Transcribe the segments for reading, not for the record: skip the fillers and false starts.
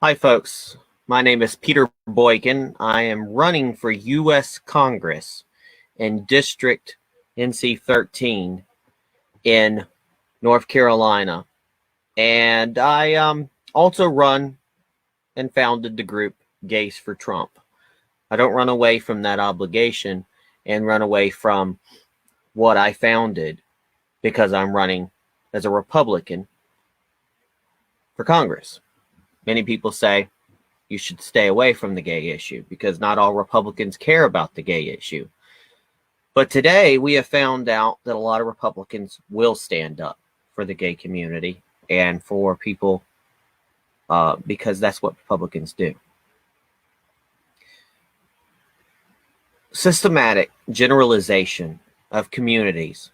Hi, folks. My name is Peter Boykin. I am running for U.S. Congress in District NC 13 in North Carolina. And I also run and founded the group Gays for Trump. I don't run away from that obligation and run away from what I founded because I'm running as a Republican for Congress. Many people say you should stay away from the gay issue because not all Republicans care about the gay issue. But today we have found out that a lot of Republicans will stand up for the gay community and for people because that's what Republicans do. Systematic generalization of communities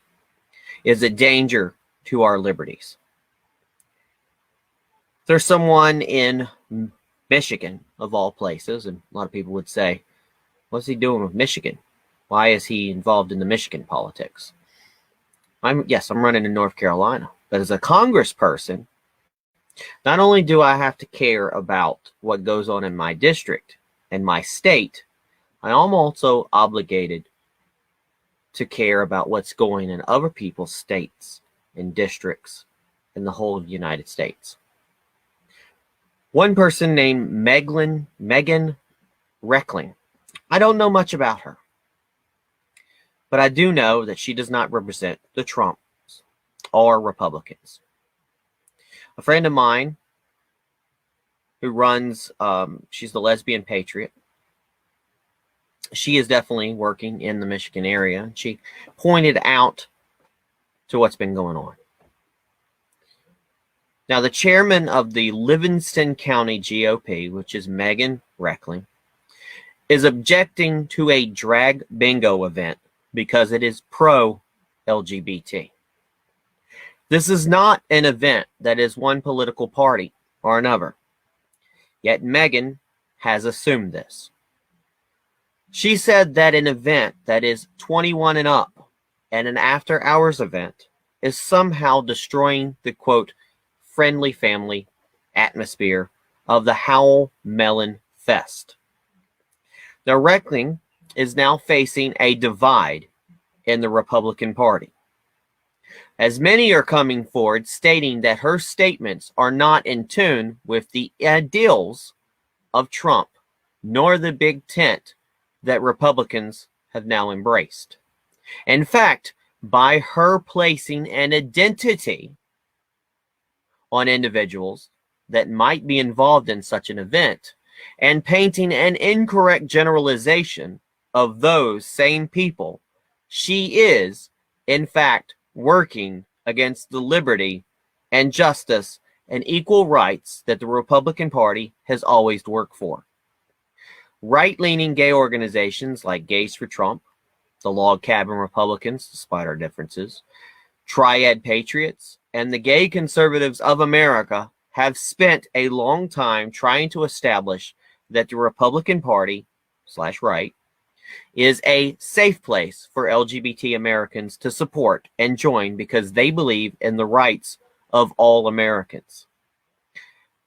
is a danger to our liberties. There's someone in Michigan, of all places, and a lot of people would say, what's he doing with Michigan? Why is he involved in the Michigan politics? I'm running in North Carolina, but as a congressperson, not only do I have to care about what goes on in my district and my state, I am also obligated to care about what's going in other people's states and districts in the whole United States. One person named Meghan Reckling. I don't know much about her, but I do know that she does not represent the Trumps or Republicans. A friend of mine who runs, she's the Lesbian Patriot. She is definitely working in the Michigan area. She pointed out to what's been going on. Now, the chairman of the Livingston County GOP, which is Meghan Reckling, is objecting to a drag bingo event because it is pro-LGBT. This is not an event that is one political party or another. Yet Meghan has assumed this. She said that an event that is 21 and up and an after-hours event is somehow destroying the, quote, friendly family atmosphere of the Howell Melon Fest. Now, Reckling is now facing a divide in the Republican Party, as many are coming forward stating that her statements are not in tune with the ideals of Trump, nor the big tent that Republicans have now embraced. In fact, by her placing an identity on individuals that might be involved in such an event and painting an incorrect generalization of those same people, she is, in fact, working against the liberty and justice and equal rights that the Republican Party has always worked for. Right-leaning gay organizations like Gays for Trump, the Log Cabin Republicans, despite our differences, Triad Patriots, and the Gay Conservatives of America have spent a long time trying to establish that the Republican Party / right is a safe place for LGBT Americans to support and join because they believe in the rights of all Americans.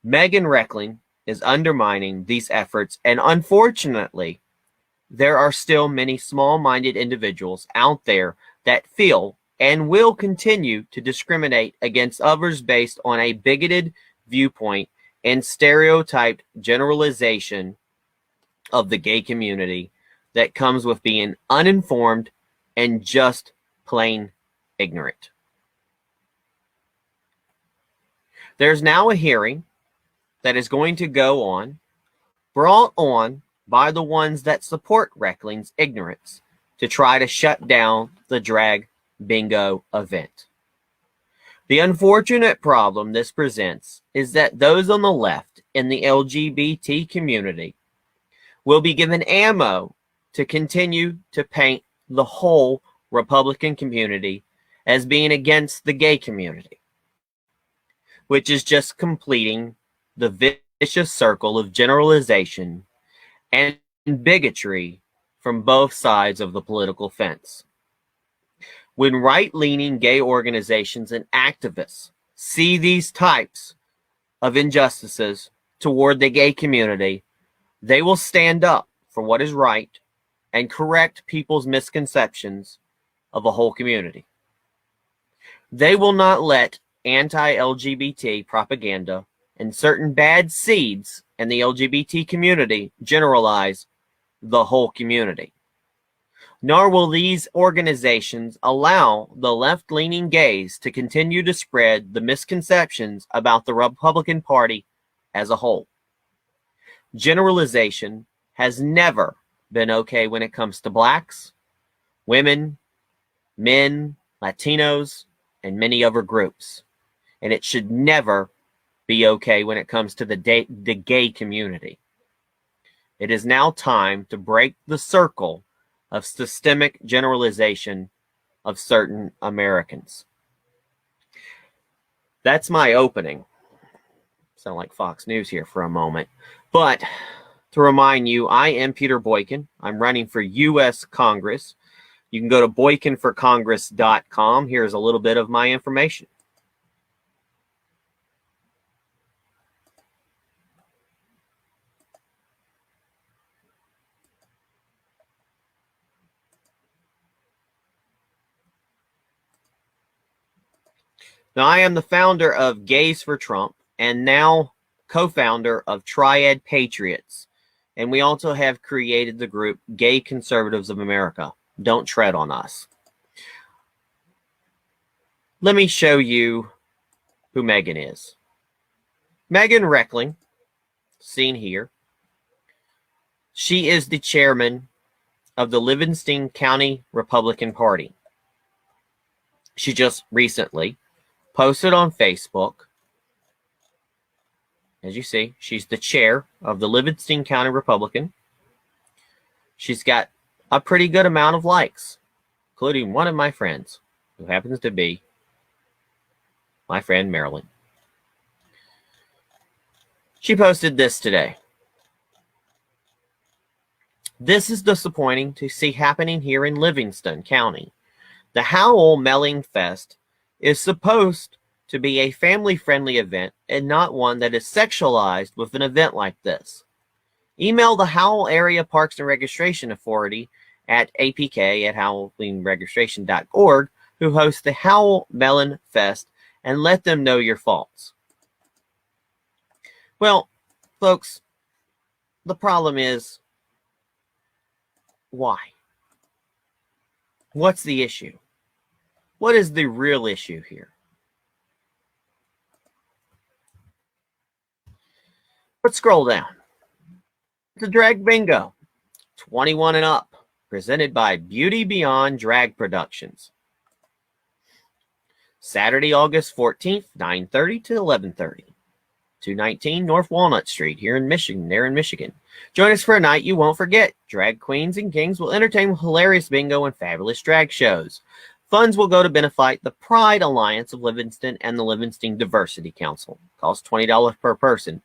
Meghan Reckling is undermining these efforts, and unfortunately, there are still many small-minded individuals out there that feel and will continue to discriminate against others based on a bigoted viewpoint and stereotyped generalization of the gay community that comes with being uninformed and just plain ignorant. There's now a hearing that is going to go on, brought on by the ones that support Reckling's ignorance to try to shut down the drag bingo event. The unfortunate problem this presents is that those on the left in the LGBT community will be given ammo to continue to paint the whole Republican community as being against the gay community, which is just completing the vicious circle of generalization and bigotry from both sides of the political fence. When right-leaning gay organizations and activists see these types of injustices, toward the gay community, they will stand up for what is right and correct people's misconceptions of a whole community. They will not let anti-LGBT propaganda and certain bad seeds in the LGBT community generalize the whole community. Nor will these organizations allow the left-leaning gays to continue to spread the misconceptions about the Republican Party as a whole. Generalization has never been okay when it comes to blacks, women, men, Latinos, and many other groups. And it should never be okay when it comes to the gay community. It is now time to break the circle of systemic generalization of certain Americans. That's my opening. Sound like Fox News here for a moment. But to remind you, I am Peter Boykin. I'm running for U.S. Congress. You can go to boykinforcongress.com. Here's a little bit of my information. Now, I am the founder of Gays for Trump and now co-founder of Triad Patriots. And we also have created the group Gay Conservatives of America. Don't tread on us. Let me show you who Meghan is. Meghan Reckling, seen here. She is the chairman of the Livingston County Republican Party. She just recently posted on Facebook. As you see, she's the chair of the Livingston County Republican. She's got a pretty good amount of likes, including one of my friends, who happens to be my friend Marilyn. She posted this today. This is disappointing to see happening here in Livingston County. The Howell Melon Fest is supposed to be a family-friendly event and not one that is sexualized with an event like this. Email the Howell Area Parks and Registration Authority at apk@howellregistration.org who hosts the Howell Melon Fest and let them know your faults. Well, folks, the problem is, why? What's the issue? What is the real issue here? Let's scroll down. It's a drag bingo, 21 and up, presented by Beauty Beyond Drag Productions. Saturday, August 14th, 9:30 to 11:30. 219 North Walnut Street here in Michigan, there in Michigan. Join us for a night you won't forget. Drag queens and kings will entertain with hilarious bingo and fabulous drag shows. Funds will go to benefit the Pride Alliance of Livingston and the Livingston Diversity Council. Costs $20 per person.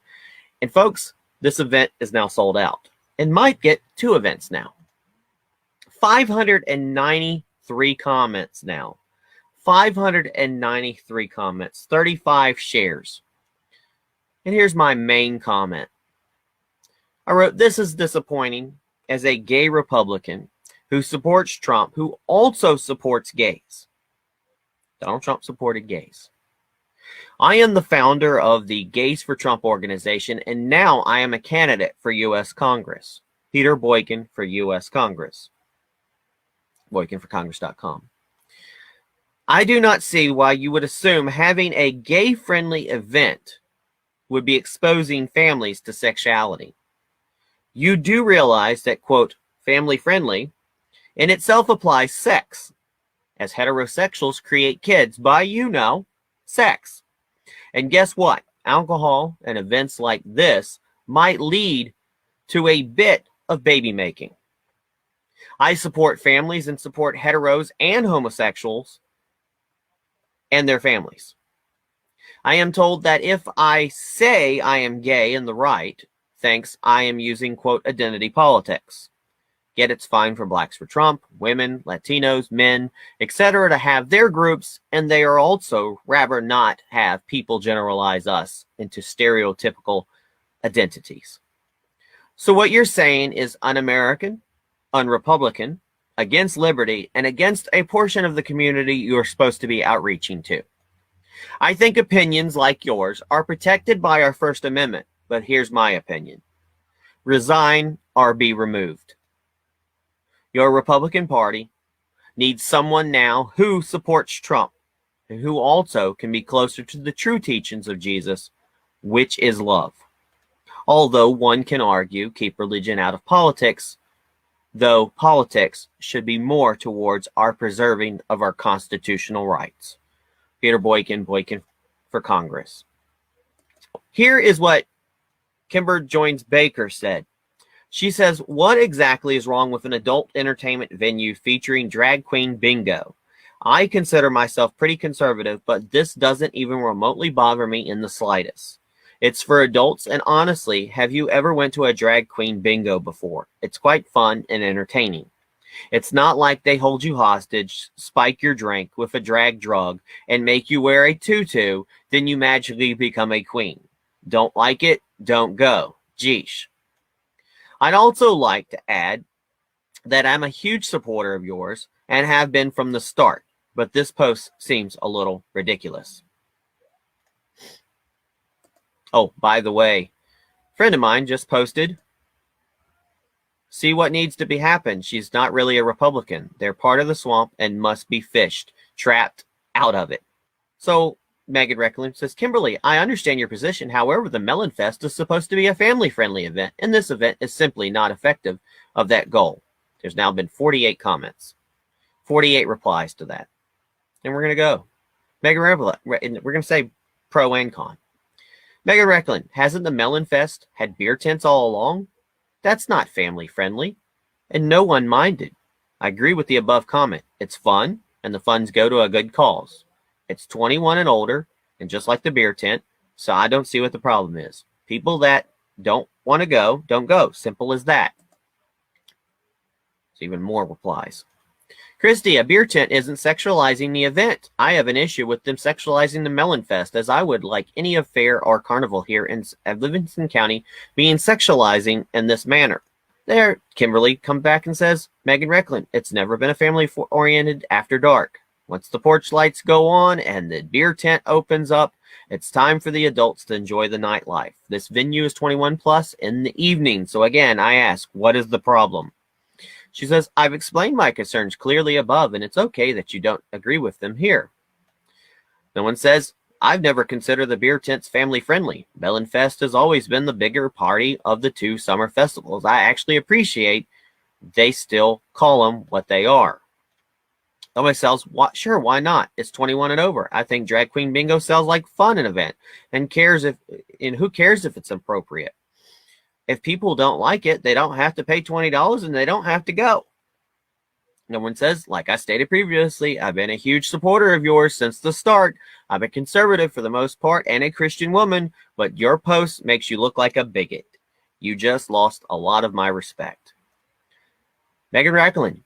And folks, this event is now sold out and might get 2 events now. 593 comments now. 593 comments, 35 shares. And here's my main comment. I wrote, this is disappointing as a gay Republican who supports Trump, who also supports gays. Donald Trump supported gays. I am the founder of the Gays for Trump organization, and now I am a candidate for U.S. Congress. Peter Boykin for U.S. Congress. Boykinforcongress.com. I do not see why you would assume having a gay-friendly event would be exposing families to sexuality. You do realize that, quote, family-friendly in itself applies sex, as heterosexuals create kids by, sex. And guess what? Alcohol and events like this might lead to a bit of baby making. I support families and support heteros and homosexuals and their families. I am told that if I say I am gay and the right thinks I am using, quote, identity politics. Yet it's fine for blacks for Trump, women, Latinos, men, etc. to have their groups, and they are also rather not have people generalize us into stereotypical identities. So what you're saying is un-American, un-Republican, against liberty, and against a portion of the community you're supposed to be outreaching to. I think opinions like yours are protected by our First Amendment, but here's my opinion. Resign or be removed. Your Republican Party needs someone now who supports Trump and who also can be closer to the true teachings of Jesus, which is love. Although one can argue keep religion out of politics, though politics should be more towards our preserving of our constitutional rights. Peter Boykin, Boykin for Congress. Here is what Kimber Joins Baker said. She says, what exactly is wrong with an adult entertainment venue featuring drag queen bingo? I consider myself pretty conservative, but this doesn't even remotely bother me in the slightest. It's for adults, and honestly, have you ever went to a drag queen bingo before? It's quite fun and entertaining. It's not like they hold you hostage, spike your drink with a drag drug, and make you wear a tutu, then you magically become a queen. Don't like it? Don't go. Geesh. I'd also like to add that I'm a huge supporter of yours and have been from the start, but this post seems a little ridiculous. Oh, by the way, a friend of mine just posted, see what needs to be happened. She's not really a Republican. They're part of the swamp and must be fished, trapped out of it. So Meghan Reckling says, Kimberly, I understand your position. However, the Melon Fest is supposed to be a family-friendly event, and this event is simply not effective of that goal. There's now been 48 comments, 48 replies to that. And we're going to go. Meghan Reckling, we're going to say pro and con. Meghan Reckling, hasn't the Melon Fest had beer tents all along? That's not family-friendly, and no one minded. I agree with the above comment. It's fun, and the funds go to a good cause. It's 21 and older, and just like the beer tent, so I don't see what the problem is. People that don't want to go, don't go. Simple as that. There's even more replies. Christy, a beer tent isn't sexualizing the event. I have an issue with them sexualizing the Melon Fest, as I would like any affair or carnival here in Livingston County being sexualizing in this manner. There, Kimberly comes back and says, Meghan Reckling, it's never been a family-oriented after dark. Once the porch lights go on and the beer tent opens up, it's time for the adults to enjoy the nightlife. This venue is 21 plus in the evening. So again, I ask, what is the problem? She says, I've explained my concerns clearly above, and it's okay that you don't agree with them here. No one says, I've never considered the beer tents family-friendly. Melon Fest has always been the bigger party of the two summer festivals. I actually appreciate they still call them what they are. Nobody sells, sure, why not? It's 21 and over. I think Drag Queen Bingo sounds like fun an event, and who cares if it's appropriate? If people don't like it, they don't have to pay $20 and they don't have to go. No one says, like I stated previously, I've been a huge supporter of yours since the start. I'm a conservative for the most part and a Christian woman, but your post makes you look like a bigot. You just lost a lot of my respect. Meghan Reckling,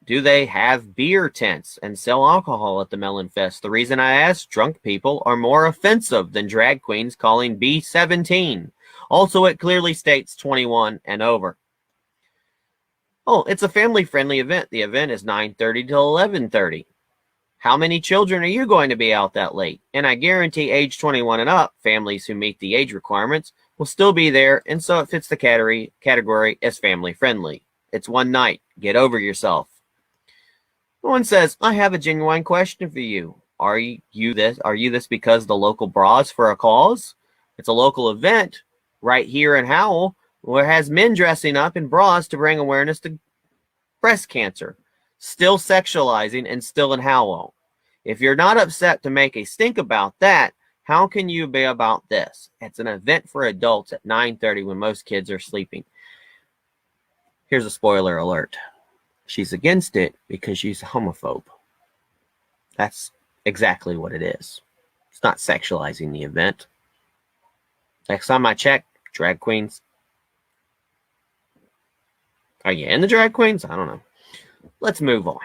do they have beer tents and sell alcohol at the Melon Fest? The reason I ask, drunk people are more offensive than drag queens calling B17. Also, it clearly states 21 and over. Oh, it's a family-friendly event. The event is 9:30 to 11:30. How many children are you going to be out that late? And I guarantee age 21 and up, families who meet the age requirements will still be there, and so it fits the category as family-friendly. It's one night. Get over yourself. One says, I have a genuine question for you. Are you this because the local bras for a cause? It's a local event right here in Howell where it has men dressing up in bras to bring awareness to breast cancer. Still sexualizing and still in Howell. If you're not upset to make a stink about that, how can you be about this? It's an event for adults at 9:30 when most kids are sleeping. Here's a spoiler alert. She's against it because she's a homophobe. That's exactly what it is. It's not sexualizing the event. Next time I check, drag queens. Are you in the drag queens? I don't know. Let's move on.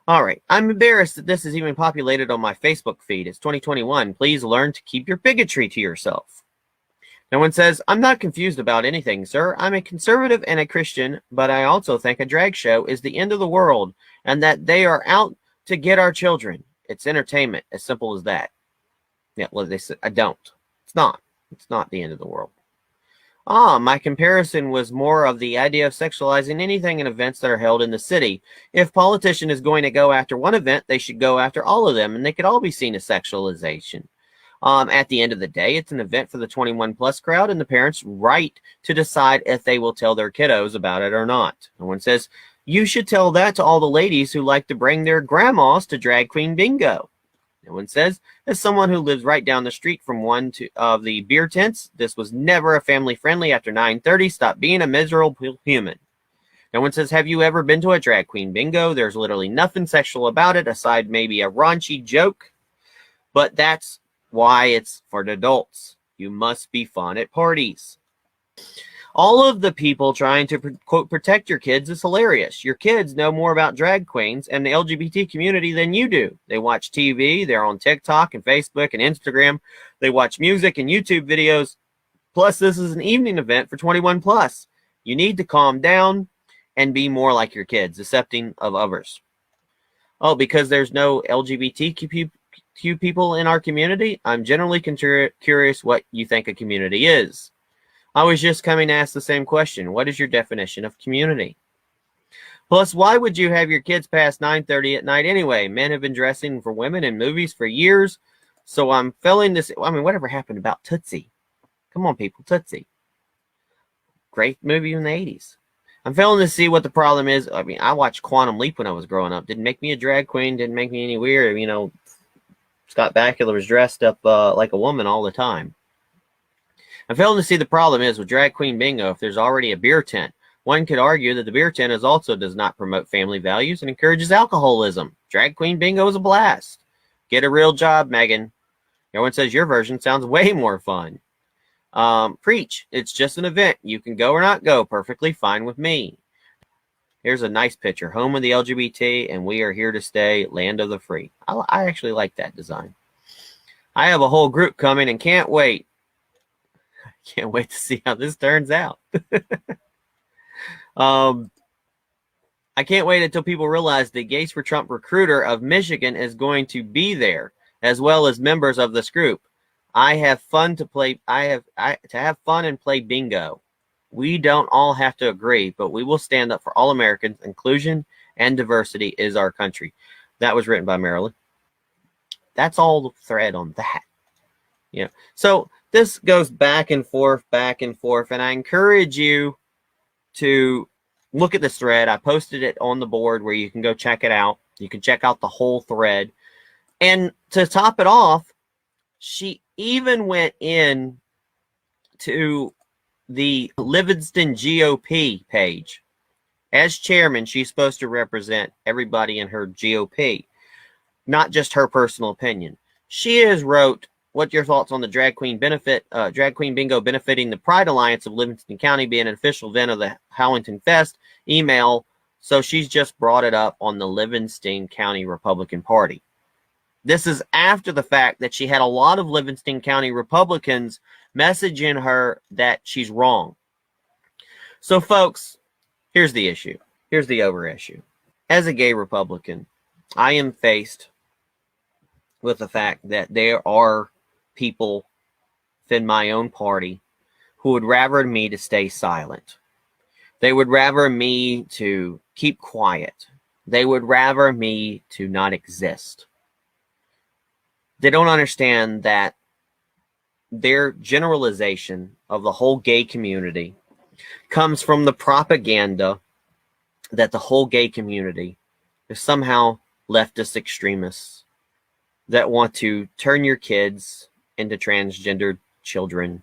All right. I'm embarrassed that this is even populated on my Facebook feed. It's 2021. Please learn to keep your bigotry to yourself. No one says, I'm not confused about anything, sir. I'm a conservative and a Christian, but I also think a drag show is the end of the world and that they are out to get our children. It's entertainment, as simple as that. Yeah, well, they said, I don't. It's not. It's not the end of the world. My comparison was more of the idea of sexualizing anything in events that are held in the city. If politician is going to go after one event, they should go after all of them, and they could all be seen as sexualization. At the end of the day, it's an event for the 21 plus crowd and the parents' right to decide if they will tell their kiddos about it or not. No one says, you should tell that to all the ladies who like to bring their grandmas to drag queen bingo. No one says, as someone who lives right down the street from one of the beer tents, this was never a family friendly after 9:30. Stop being a miserable human. No one says, have you ever been to a drag queen bingo? There's literally nothing sexual about it, aside maybe a raunchy joke. But that's why it's for the adults. You must be fun at parties. All of the people trying to, quote, protect your kids is hilarious. Your kids know more about drag queens and the LGBT community than you do. They watch TV, they're on TikTok and Facebook and Instagram. They watch music and YouTube videos. Plus, this is an evening event for 21 plus. You need to calm down and be more like your kids, accepting of others. Oh, because there's no LGBTQ people in our community? I'm generally curious what you think a community is. I was just coming to ask the same question. What is your definition of community? Plus, why would you have your kids past 9:30 at night anyway? Men have been dressing for women in movies for years. So I'm feeling this. I mean, whatever happened about Tootsie? Come on, people, Tootsie. Great movie in the 80s. I'm failing to see what the problem is. I mean, I watched Quantum Leap when I was growing up. Didn't make me a drag queen. Didn't make me any weird. You know, Scott Bakula was dressed up like a woman all the time. I'm failing to see the problem is with drag queen bingo if there's already a beer tent. One could argue that the beer tent also does not promote family values and encourages alcoholism. Drag queen bingo is a blast. Get a real job, Meghan. Everyone says your version sounds way more fun. Preach. It's just an event. You can go or not go. Perfectly fine with me. Here's a nice picture. Home of the LGBT, and we are here to stay. Land of the free. I actually like that design. I have a whole group coming and can't wait. Can't wait to see how this turns out. I can't wait until people realize the Gates for Trump recruiter of Michigan is going to be there, as well as members of this group. I have fun to play. To have fun and play bingo. We don't all have to agree, but we will stand up for all Americans. Inclusion and diversity is our country. That was written by Marilyn. That's all the thread on that. Yeah. So this goes back and forth, and I encourage you to look at this thread. I posted it on the board where you can go check it out. You can check out the whole thread. And to top it off, she even went in to the Livingston GOP page. As chairman, she's supposed to represent everybody in her GOP, not just her personal opinion. She has wrote, "What's your thoughts on the drag queen bingo benefiting the Pride Alliance of Livingston County being an official event of the Howell Melon Fest?" Email. So she's just brought it up on the Livingston County Republican Party. This is after the fact that she had a lot of Livingston County Republicans messaging her that she's wrong. So, folks, here's the issue. Here's the over issue. As a gay Republican, I am faced with the fact that there are people within my own party who would rather me to stay silent. They would rather me to keep quiet. They would rather me to not exist. They don't understand that their generalization of the whole gay community comes from the propaganda that the whole gay community is somehow leftist extremists that want to turn your kids into transgender children,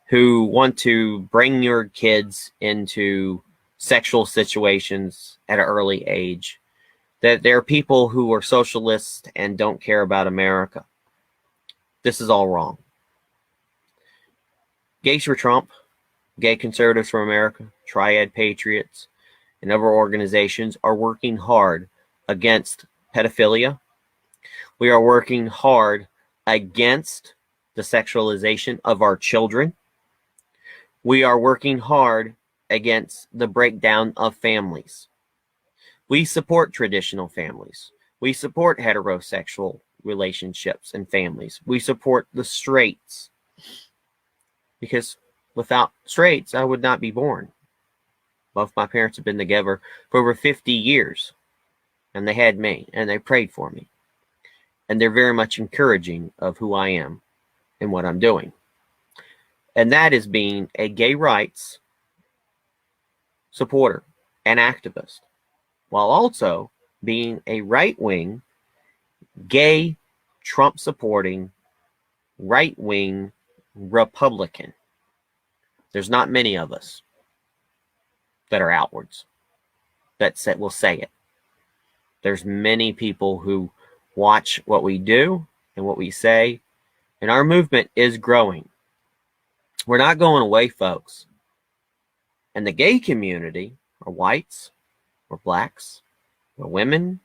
who want to bring your kids into sexual situations at an early age, that there are people who are socialists and don't care about America. This is all wrong. Gays for Trump, Gay Conservatives for America, Triad Patriots, and other organizations are working hard against pedophilia. We are working hard against the sexualization of our children. We are working hard against the breakdown of families. We support traditional families. We support heterosexual relationships and families. We support the straights. Because without straights, I would not be born. Both my parents have been together for over 50 years. And they had me. And they prayed for me. And they're very much encouraging of who I am and what I'm doing. And that is being a gay rights supporter and activist, while also being a right-wing, gay, Trump-supporting, right-wing Republican. There's not many of us that are outwards that will say it. There's many people who watch what we do and what we say, and our movement is growing. We're not going away, folks. And the gay community are whites, we're blacks, we're women,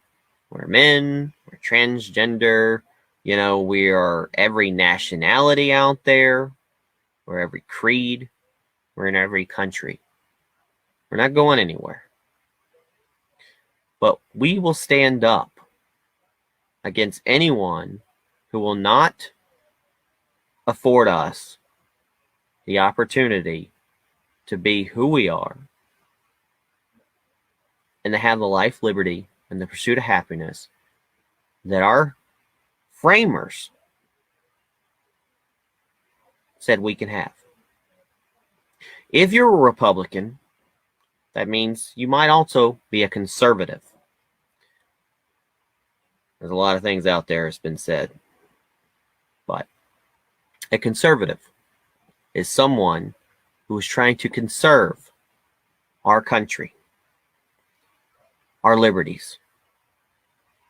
we're men, we're transgender. You know, we are every nationality out there. We're every creed. We're in every country. We're not going anywhere. But we will stand up against anyone who will not afford us the opportunity to be who we are and to have the life, liberty, and the pursuit of happiness that our framers said we can have. If you're a Republican, that means you might also be a conservative. There's a lot of things out there that's been said, but a conservative is someone who is trying to conserve our country, our liberties,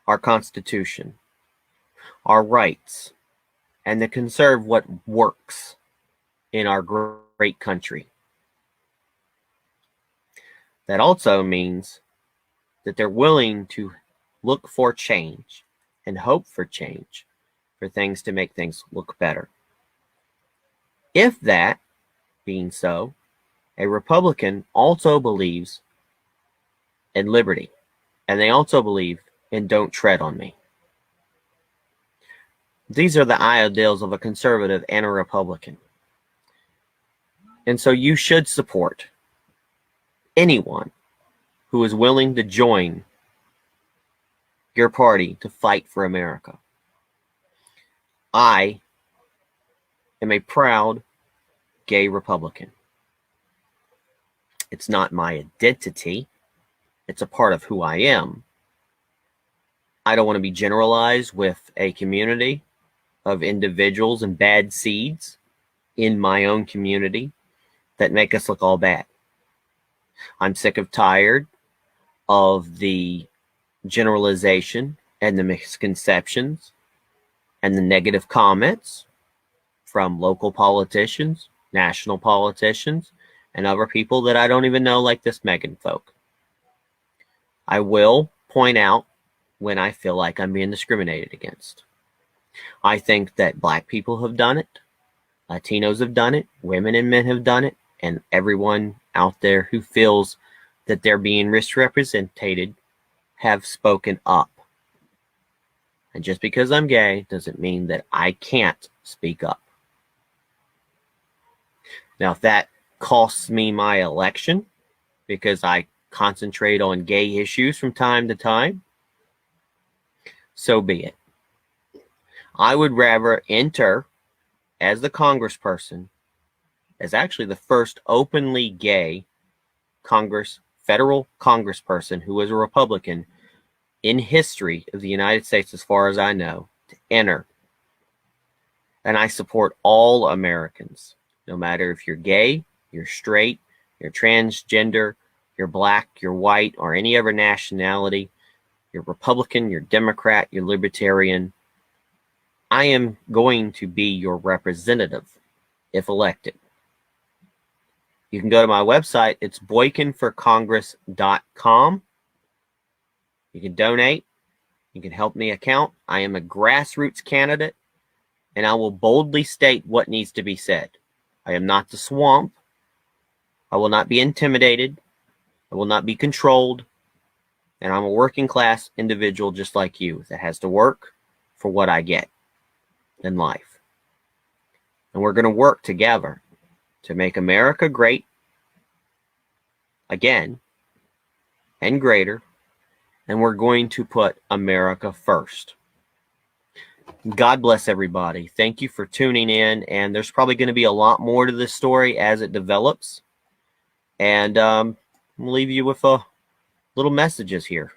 our Constitution, our rights, and to conserve what works in our great country. That also means that they're willing to look for change and hope for change, for things to make things look better. If that being so, a Republican also believes in liberty, and they also believe in don't tread on me. These are the ideals of a conservative and a Republican. And so you should support anyone who is willing to join your party to fight for America. I am a proud gay Republican. It's not my identity. It's a part of who I am. I don't want to be generalized with a community of individuals and bad seeds in my own community that make us look all bad. I'm sick of tired of the generalization and the misconceptions and the negative comments from local politicians, national politicians, and other people that I don't even know, like this Meghan folk. I will point out when I feel like I'm being discriminated against. I think that black people have done it, Latinos have done it, women and men have done it, and everyone out there who feels that they're being misrepresented have spoken up. And just because I'm gay doesn't mean that I can't speak up. Now, if that costs me my election because I concentrate on gay issues from time to time, so be it. I would rather enter as the congressperson, as actually the first openly gay federal congressperson who was a Republican in history of the United States, as far as I know, to enter. And I support all Americans, no matter if you're gay, you're straight, you're transgender, you're black, you're white, or any other nationality, you're Republican, you're Democrat, you're Libertarian. I am going to be your representative if elected. You can go to my website. It's boykinforcongress.com. You can donate. You can help me account. I am a grassroots candidate, and I will boldly state what needs to be said. I am not the swamp. I will not be intimidated. I will not be controlled. And I'm a working class individual just like you that has to work for what I get in life. And we're going to work together to make America great again and greater. And we're going to put America first. God bless everybody. Thank you for tuning in. And there's probably going to be a lot more to this story as it develops. And I'll leave you with little messages here.